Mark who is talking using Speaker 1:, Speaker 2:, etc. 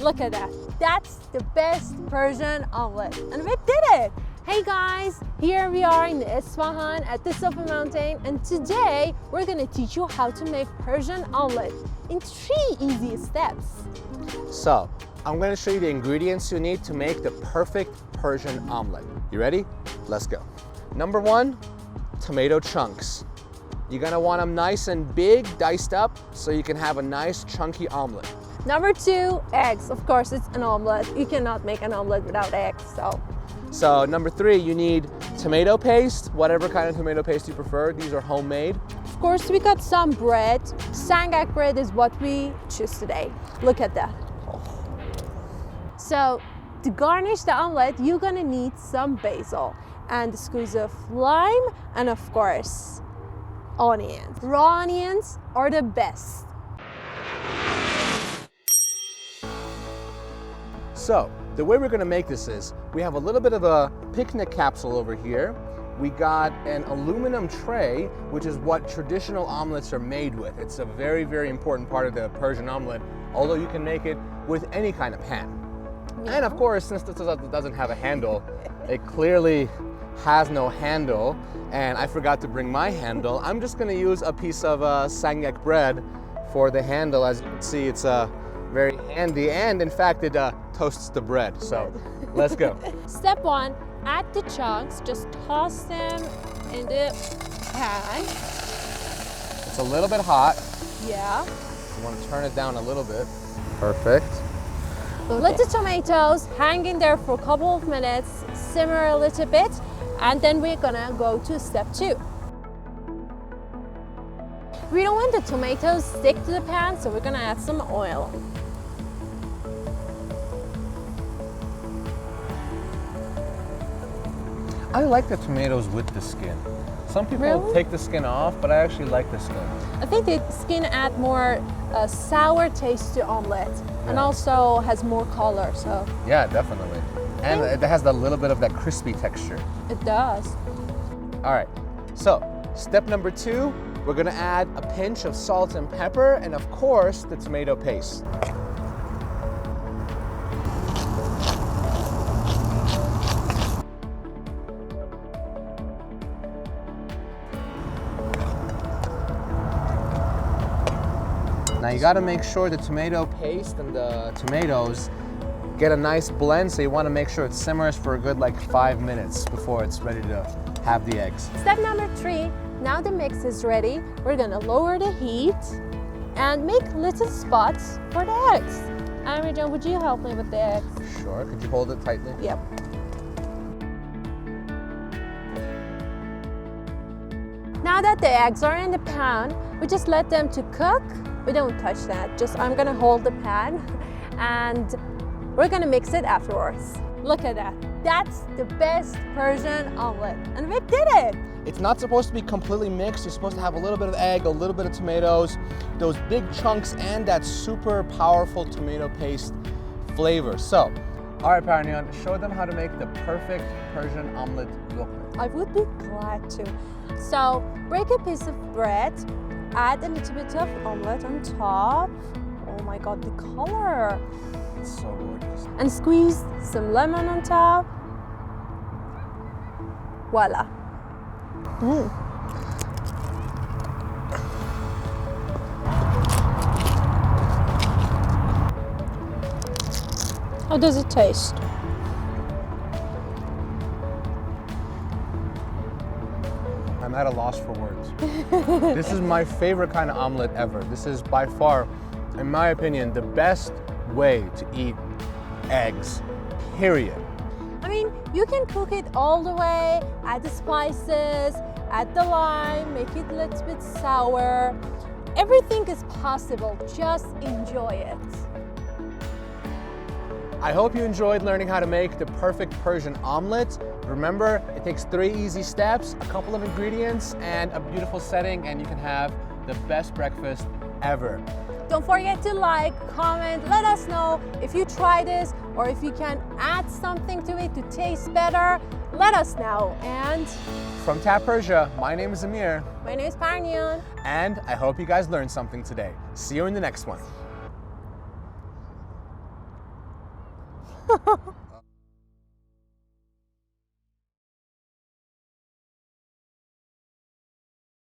Speaker 1: Look at that. That's the best Persian omelette. And we did it. Hey guys, here we are in Isfahan at the Sofe mountain, and today we're gonna teach you how to make Persian omelette in 3 easy steps.
Speaker 2: So, I'm gonna show you the ingredients you need to make the perfect Persian omelette. You ready? Let's go. Number 1, tomato chunks. You're gonna want them nice and big, diced up, so you can have a nice chunky omelette.
Speaker 1: Number 2, eggs. Of course, it's an omelette. You cannot make an omelette without eggs,
Speaker 2: So number 3, you need tomato paste, whatever kind of tomato paste you prefer. These are homemade.
Speaker 1: Of course, we got some bread. Sangak bread is what we choose today. Look at that. So to garnish the omelette, you're gonna need some basil and a squeeze of lime, and of course, onions. Raw onions are the best.
Speaker 2: So, the way we're gonna make this is, we have a little bit of a picnic capsule over here. We got an aluminum tray, which is what traditional omelets are made with. It's a very, very important part of the Persian omelet, although you can make it with any kind of pan. Yeah. And of course, since this doesn't have a handle, it clearly has no handle, and I forgot to bring my handle. I'm just gonna use a piece of sangak bread for the handle. As you can see, it's very handy, and in fact it toasts the bread. So let's go.
Speaker 1: Step 1, add the chunks. Just toss them in the pan.
Speaker 2: It's a little bit hot.
Speaker 1: Yeah.
Speaker 2: You want to turn it down a little bit. Perfect.
Speaker 1: Okay. Let the tomatoes hang in there for a couple of minutes, simmer a little bit, and then we're gonna go to step 2. We don't want the tomatoes stick to the pan, so we're gonna add some oil.
Speaker 2: I like the tomatoes with the skin. Some people
Speaker 1: Really?
Speaker 2: take the skin off, but I actually like the skin.
Speaker 1: I think the skin add more sour taste to omelette, and also has more color, so.
Speaker 2: Yeah, definitely. And it has a little bit of that crispy texture.
Speaker 1: It does.
Speaker 2: All right, so step number 2, we're gonna add a pinch of salt and pepper, and of course, the tomato paste. Now you gotta make sure the tomato paste and the tomatoes get a nice blend, so you wanna make sure it simmers for a good 5 minutes before it's ready to have the eggs.
Speaker 1: Step number 3, now the mix is ready. We're gonna lower the heat and make little spots for the eggs. Amrijan, would you help me with the eggs?
Speaker 2: Sure, could you hold it tightly?
Speaker 1: Yep. Now that the eggs are in the pan, we just let them to cook. We don't touch that, just I'm gonna hold the pan and we're gonna mix it afterwards. Look at that. That's the best Persian omelette, and we did it.
Speaker 2: It's not supposed to be completely mixed. You're supposed to have a little bit of egg, a little bit of tomatoes, those big chunks, and that super powerful tomato paste flavor. So, all right, Pernian, show them how to make the perfect Persian omelet look like.
Speaker 1: I would be glad to. So, break a piece of bread, add a little bit of omelette on top. Oh my God, the color.
Speaker 2: It's so gorgeous.
Speaker 1: And squeeze some lemon on top. Voila. How does it taste?
Speaker 2: I'm at a loss for words. This is my favorite kind of omelet ever. This is by far, in my opinion, the best way to eat eggs, period.
Speaker 1: I mean, you can cook it all the way, add the spices, add the lime, make it a little bit sour. Everything is possible, just enjoy it.
Speaker 2: I hope you enjoyed learning how to make the perfect Persian omelet. Remember, it takes 3 easy steps, a couple of ingredients, and a beautiful setting, and you can have the best breakfast ever.
Speaker 1: Don't forget to like, comment, let us know if you try this or if you can add something to it to taste better. Let us know. And
Speaker 2: from Tap Persia, my name is Amir.
Speaker 1: My name is Pernian.
Speaker 2: And I hope you guys learned something today. See you in the next one.